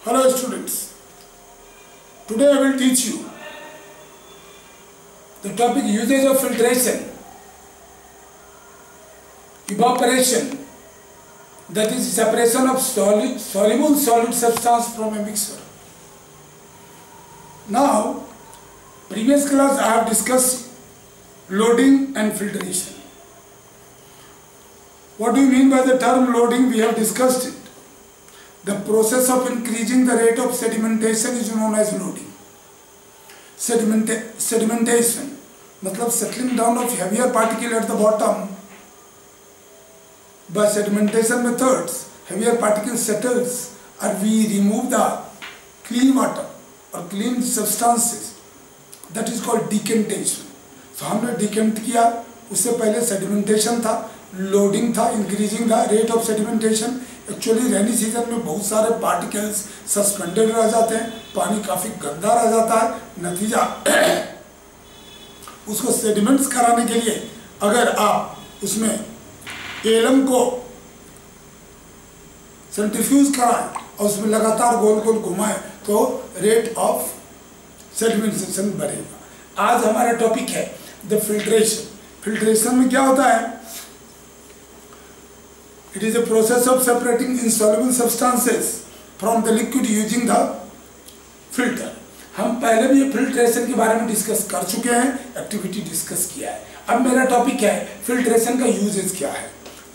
Hello students, today I will teach you the topic usage of filtration, evaporation, that is separation of soluble solid substance from a mixture. Now, previous class I have discussed loading and filtration. What do you mean by the term loading? We have discussed it. The process of increasing the rate of sedimentation is known as loading. Sedimentation, मतलब settling down of heavier particle at the bottom. By sedimentation methods, heavier particle settles and we remove the clean water or clean substances. That is called decantation. So हमने decant किया, उससे पहले sedimentation था, loading था, increasing the rate of sedimentation. Actually rainy season में बहुत सारे particles suspended रह जाते हैं, पानी काफ़ी गंदा रह जाता है. नतीजा उसको सेडिमेंट्स कराने के लिए अगर आप उसमें एलम को सेंट्रीफ्यूज कराएं और उसमें लगातार गोल गोल घुमाएं तो रेट ऑफ सेडिमेंटेशन बढ़ेगा. आज हमारा टॉपिक है द फिल्ट्रेशन. फिल्ट्रेशन में क्या होता है? It is a process of separating insoluble substances from the liquid using the filter. हम पहले भी फिल्ट्रेशन के बारे में डिस्कस कर चुके हैं, एक्टिविटी डिस्कस किया है. अब मेरा टॉपिक है फिल्ट्रेशन का यूजेस क्या है.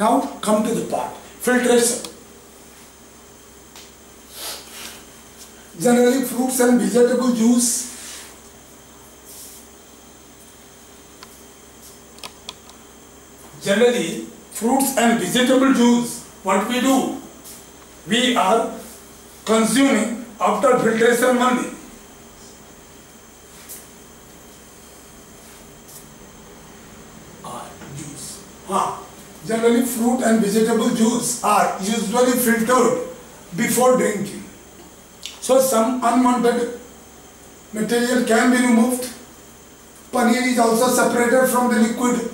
Now come to the part. Filtration generally fruits and vegetable juice fruits and vegetable juice, what we do? We are consuming after filtration only. Juice. Generally fruit and vegetable juice are usually filtered before drinking. So some unwanted material can be removed. Paneer is also separated from the liquid.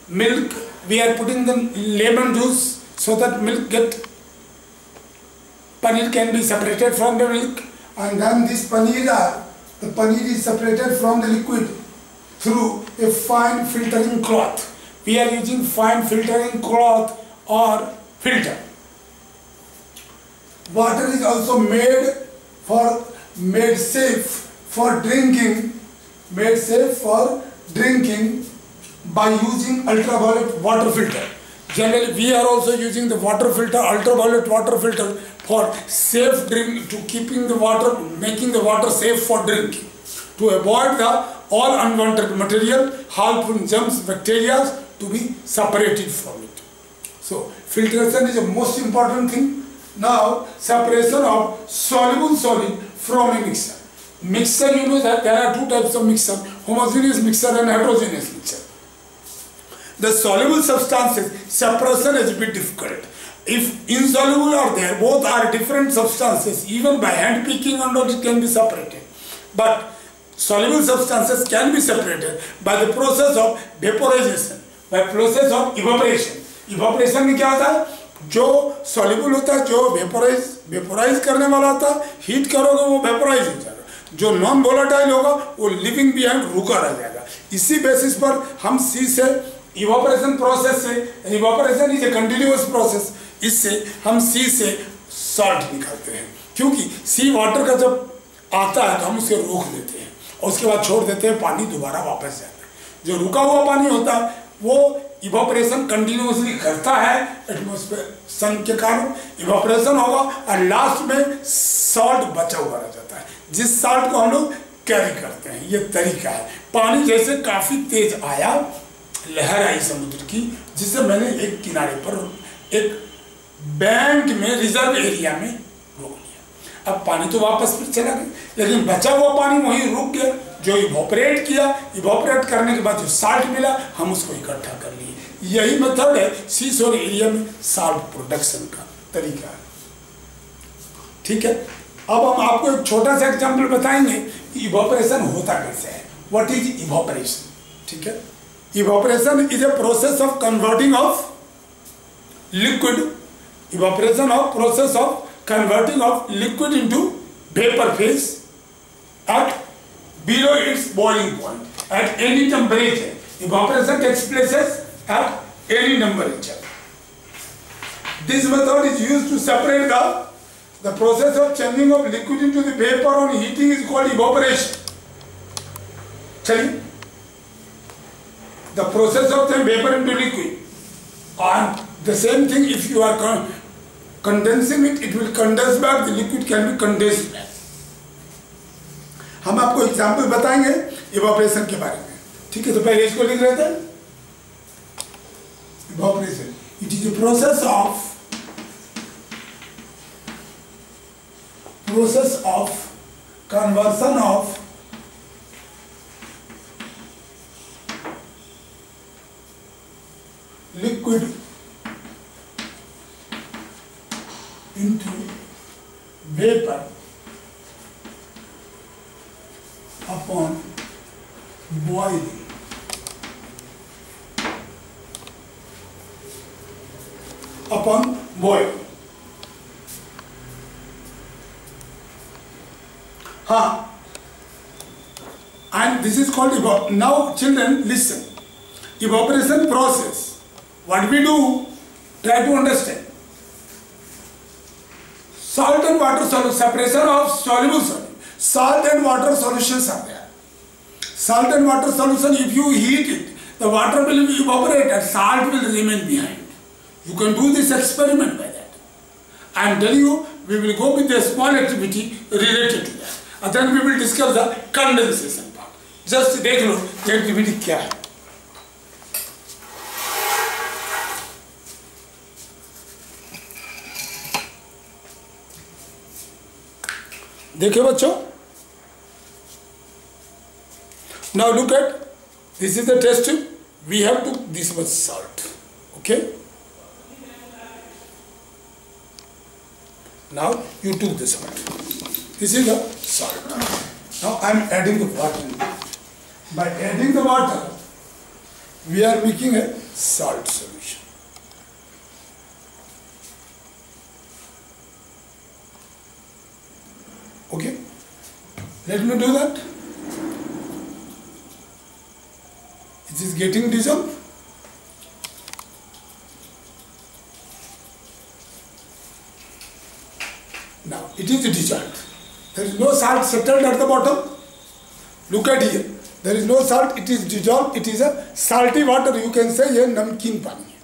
Milk, we are putting the lemon juice so that paneer can be separated from the milk, and then this the paneer is separated from the liquid through a fine filtering cloth. We are using fine filtering cloth or filter. Water is also made safe for drinking by using ultraviolet water filter. Generally, we are also using the water filter, ultraviolet water filter, for safe drink, to keeping the water, making the water safe for drinking, to avoid all unwanted material, harmful germs, bacteria to be separated from it. So, filtration is the most important thing. Now, separation of soluble solid from a mixture. Mixture, you know that there are two types of mixture: homogeneous mixture and heterogeneous mixture. The soluble substances separation is a bit difficult. If insoluble are there, both are different substances. Even by hand picking and all, it can be separated. But soluble substances can be separated by the process of vaporization, by process of evaporation. Evaporation में क्या होता है? जो soluble होता है, जो vaporize करने वाला होता है, heat करोगे वो vaporize हो जाएगा. जो नॉन वोलेटाइल होगा वो लिविंग बिहाइंड रुका रह जाएगा. इसी बेसिस पर हम सी से इवापोरेशन प्रोसेस से, evaporation is a continuous process, इससे हम सी से सॉल्ट निकालते हैं. क्योंकि सी वाटर का जब आता है तो हम उसे रोक देते हैं और उसके बाद छोड़ देते हैं, पानी दोबारा वापस जाता है. जो रुका हुआ पानी होता है वो इवापोरेशन कंटिन्यूअसली करता है, एटमॉस्फेयर सन के कारण इवापोरेशन होगा और लास्ट में सॉल्ट बचा हुआ रह जाता है, जिस सॉल्ट को हम लोग कैरी करते हैं. ये तरीका है. पानी जैसे काफ़ी तेज आया, लहर आई समुद्र की, जिसे मैंने एक किनारे पर एक बैंक में रिजर्व एरिया में रोक लिया. अब पानी तो वापस फिर चला गया, लेकिन बचा हुआ पानी वहीं रुक गया. जो इवोपरेट किया, इवोपरेट करने के बाद जो साल्ट मिला हम उसको इकट्ठा कर लिए. यही मेथड है सी शोर एरिया में साल्ट प्रोडक्शन का तरीका है. ठीक है. अब हम आपको एक छोटा सा एग्जाम्पल बताएंगे इवोपरेशन होता कैसे है. What is evaporation? ठीक है. Evaporation is a process of converting of liquid. Evaporation of process of converting of liquid into vapor phase at below its boiling point at any temperature. Evaporation takes place at any temperature. This method is used to separate the process of changing of liquid into the vapor on heating is called evaporation. चलिए, the process of the vapor into liquid, and the same thing if you are condensing it, it will condense back. The liquid can be condensed back. हम आपको example बताएंगे evaporation के बारे में, ठीक है? तो पहले इसको लिख लेते हैं. Evaporation, it is a process of conversion of liquid into vapor upon boiling. Upon boiling. And this is called evaporation. Now children listen. Evaporation process. What we do, try to understand. Salt and water solution, separation of soluble solid. Salt and water solutions are there. Salt and water solution, if you heat it, the water will evaporate and salt will remain behind. You can do this experiment by that. I am telling you, we will go with a small activity related to that. And then we will discuss the condensation part. Just देख लो ये activity क्या है. देखिए बच्चों. Now look at, this is the test tube. We have to this much salt. Okay. Now you took the salt. This is the salt. Now I am adding the water. By adding the water, we are making a salt solution. Okay. Let me do that. It is getting dissolved. Now it is dissolved. There is no salt settled at the bottom. Look at here. There is no salt. It is dissolved. It is a salty water. You can say ये नमकीन पानी है.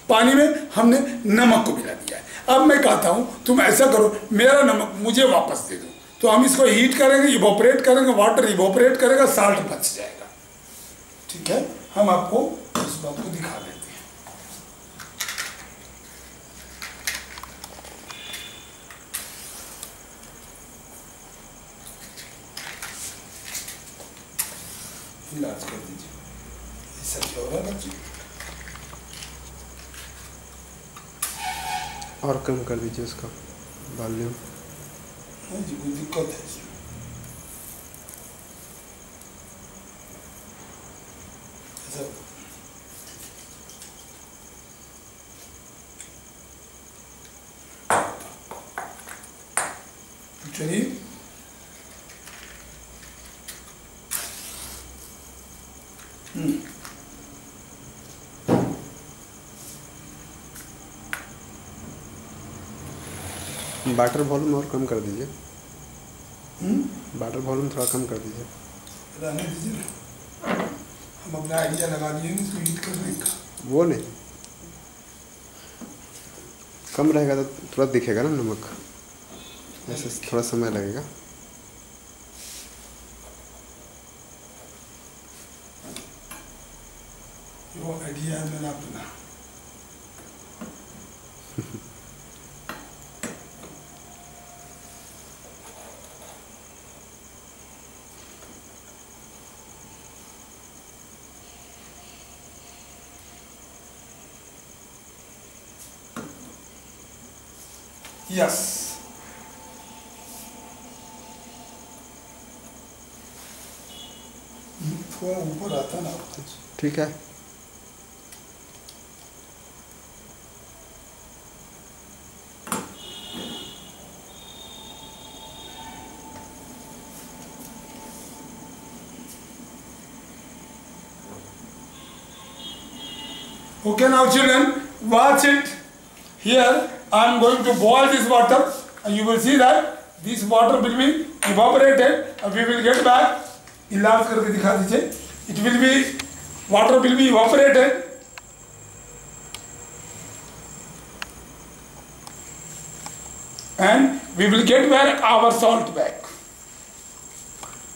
पानी में हमने नमक को मिला दिया है. अब मैं कहता हूँ तुम ऐसा करो, मेरा नमक मुझे वापस दे दो. तो हम इसको हीट करेंगे, इवोपरेट करेंगे, वाटर इवोपरेट करेगा, साल्ट बच जाएगा. ठीक है, हम आपको इस बात को दिखा देते हैं. इलाज कर दीजिए. ऐसा क्या हो रहा है बच्चे? और कम कर दीजिए उसका वॉल्यूम. जी कोई दिक्कत है इसमें? चलिए वाटर वॉल्यूम और कम कर दीजिए. वाटर वॉल्यूम थोड़ा कम कर दीजिए. रहने दीजिए ना, हम अपना आइडिया लगा दिए ना इसको हीट करने का. वो नहीं, कम रहेगा तो तुरंत दिखेगा ना नमक. ऐसे थोड़ा समय लगेगा. वो आइडिया है मेरा अपना. यस, थोड़ा ऊपर आता ना. ठीक है. Okay, now children, watch it. Here I am going to boil this water, and you will see that this water will be evaporated, and we will get back. इलाज करके दिखा दीजिए. It will be, water will be evaporated, and we will get back our salt back.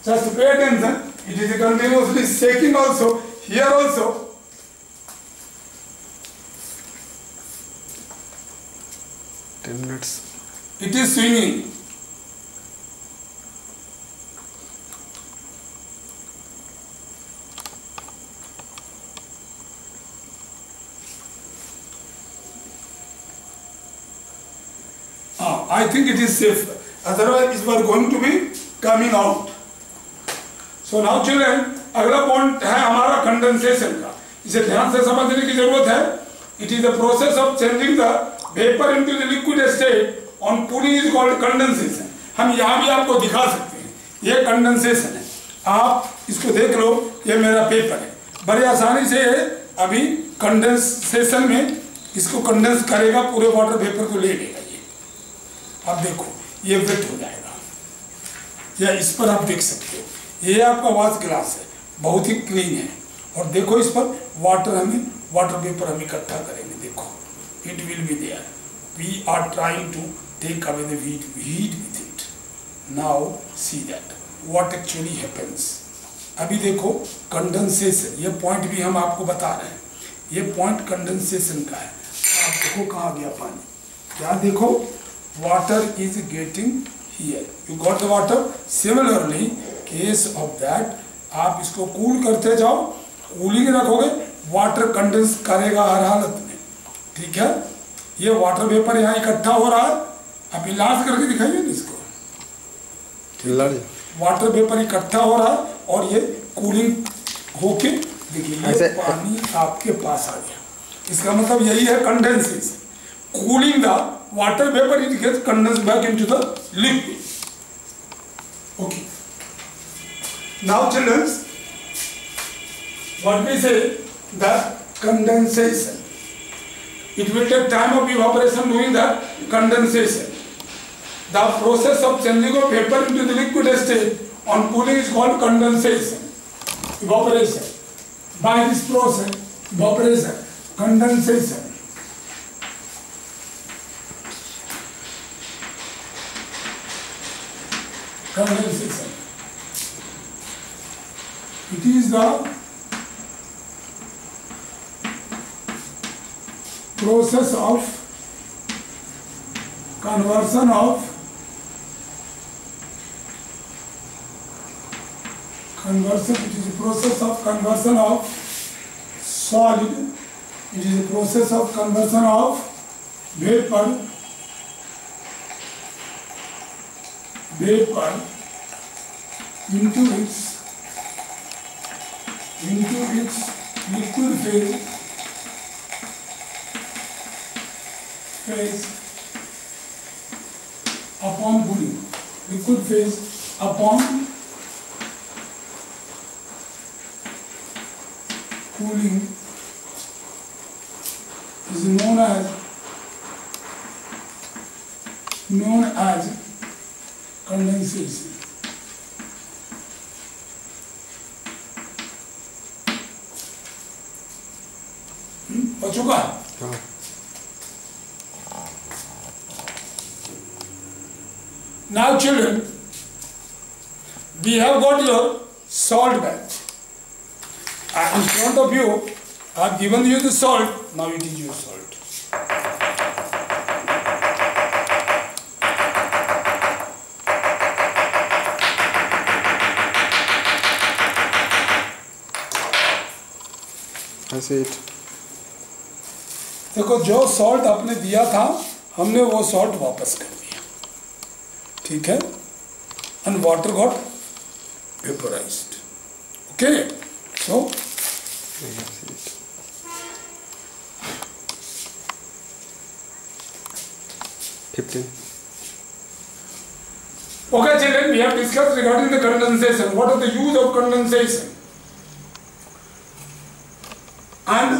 Just pay attention. It is continuously shaking also. Here also. minutes. It is swinging. I think it is safe. Otherwise, it was going to be coming out. So now children, अगला point है हमारा condensation का. इसे ध्यान से समझने की जरूरत है. It is the process of changing the vapor into the liquid state on cooling is called condensation. हम यहाँ भी आपको दिखा सकते हैं. ये कंडेंसेशन है. आप इसको देख लो. ये मेरा पेपर है. बड़ी आसानी से अभी कंडेंसेशन में इसको कंडेंस करेगा, पूरे वाटर वेपर को ले लेगा. ये आप देखो, ये वेट हो जाएगा. या इस पर आप देख सकते हो. ये आपका वॉश ग्लास है, बहुत ही क्लीन है. और देखो इस पर वाटर वेपर हम इकट्ठा करेंगे. देखो, it will be there. We are trying to take away the heat with it. Now see that what actually happens. अभी देखो कंडेंसेशन, ये पॉइंट भी हम आपको बता रहे हैं. ये पॉइंट कंडेंसेशन का है. आप देखो कहाँ गया पानी. क्या देखो, water is getting here. You got the water. Similarly case of that, आप इसको कूल करते जाओ, कूलिंग रखोगे, वाटर कंडेंस करेगा हर हालत में. ठीक है. ये वाटर वेपर यहाँ इकट्ठा हो रहा है. आप इलाज करके दिखाइए ना इसको. वाटर वेपर इकट्ठा हो रहा है और ये कूलिंग होके देखिए ये पानी आपके पास आ गया. इसका मतलब यही है condensation. Cooling the water vapour, it gets condense back into the liquid. Okay. Now children, what we say, the condensation. It will take time of evaporation doing the condensation. The process of changing of vapor into the liquid state on cooling is called condensation. Evaporation. By this process, evaporation, condensation. Condensation. It is the process of conversion of it is a process of conversion of solid. It is a process of conversion of vapor into its liquid phase upon cooling. Liquid phase upon cooling is known as condensation. हो चुका है. Now children, we have got your salt bag. In front of you, I have given you the salt. Now it is your salt. That's it. देखो, जो salt आपने दिया था, हमने वो सॉल्ट वापस कर दिया. ठीक है. And water got vaporised. Okay. So 15. Okay children, we have discussed regarding the condensation. What are the use of condensation? And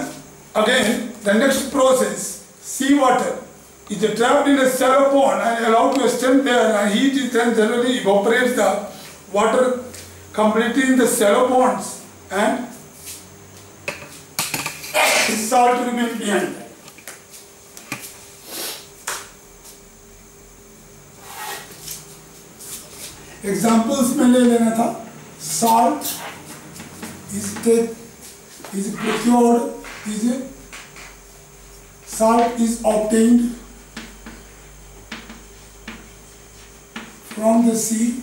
Again, the next process, seawater is trapped in a shallow pond and allowed to stand there, and heat is then generally evaporates the water completely in the shallow ponds, and salt remains behind. Examples में ले लेना था. Salt is procured, salt is obtained from the sea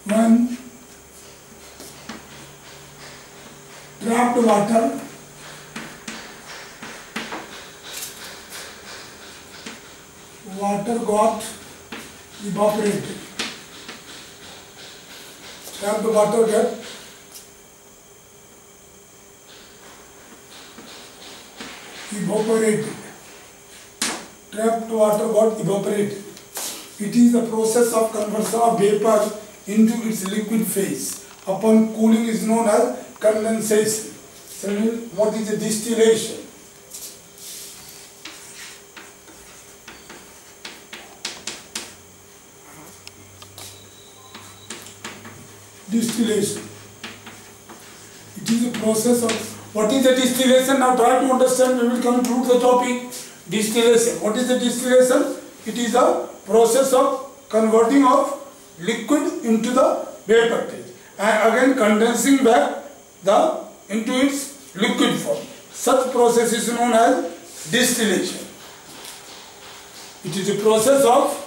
when trapped water got evaporated. Trapped water get evaporated. Trapped water got evaporated. It is the process of conversion of vapor into its liquid phase. Upon cooling is known as condensation. So what is the distillation? Distillation. It is a process of, what is the distillation? Now try to understand, we will conclude the topic. Distillation. What is the distillation? It is a process of converting of liquid into the vapor stage and again condensing back into its liquid form. Such process is known as distillation. It is a process of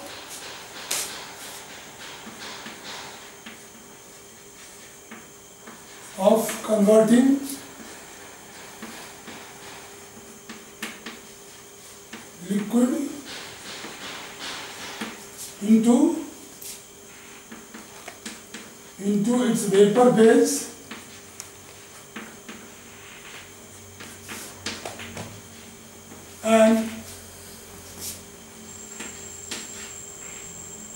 converting liquid into its vapor phase and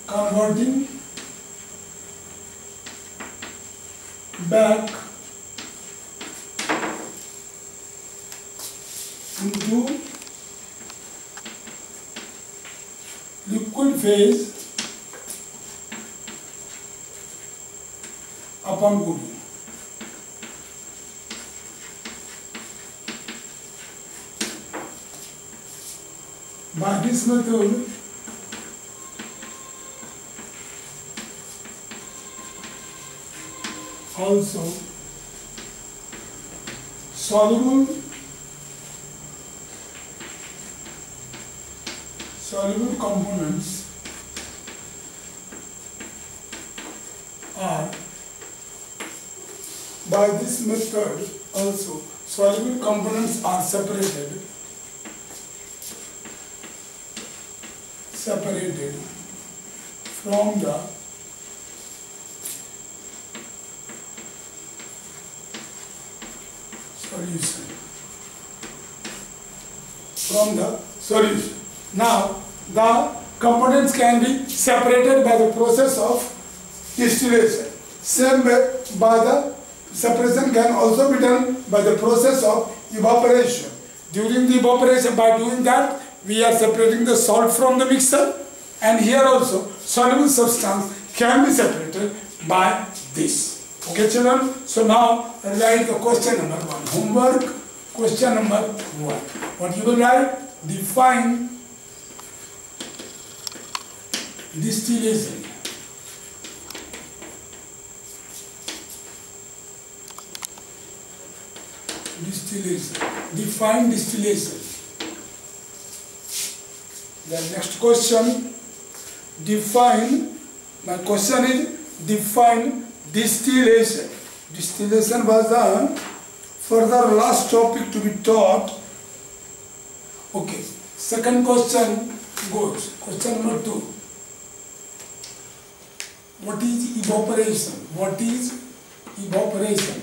converting back into liquid phase upon cooling. By this method, also soluble components are, by this method also soluble components are separated from the solution. Now the components can be separated by the process of distillation. Same way, by the separation can also be done by the process of evaporation. During the evaporation, by doing that, we are separating the salt from the mixture, and here also soluble substance can be separated by this. Okay, children? So now write the question number 1. Homework, question number 1. What you will write? Define distillation. Define distillation. The next question, my question is define distillation. Distillation was the further last topic to be taught. Okay, second question goes, question number 2. What is evaporation? What is evaporation?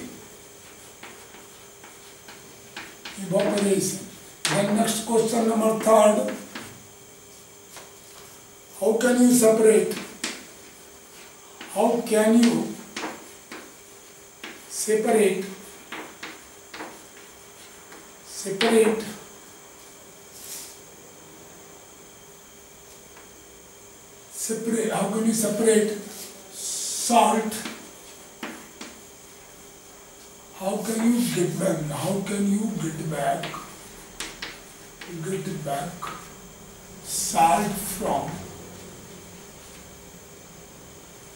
Then next question number 3. How can you separate separate how can you separate salt? How can you get back salt from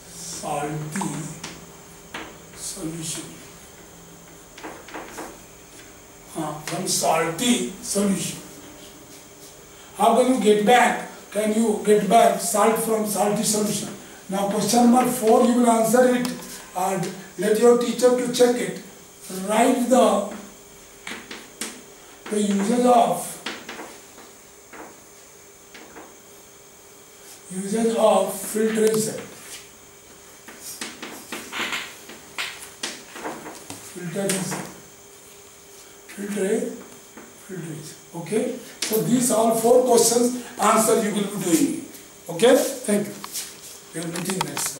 salty solution? From salty solution. How can you get back? Can you get back salt from salty solution? Now question number 4, you will answer it and let your teacher to check it. Write the usage of filtration. Filtration. Okay. So these are 4 questions. Answer you will be doing. Okay. Thank you. We will meet in next.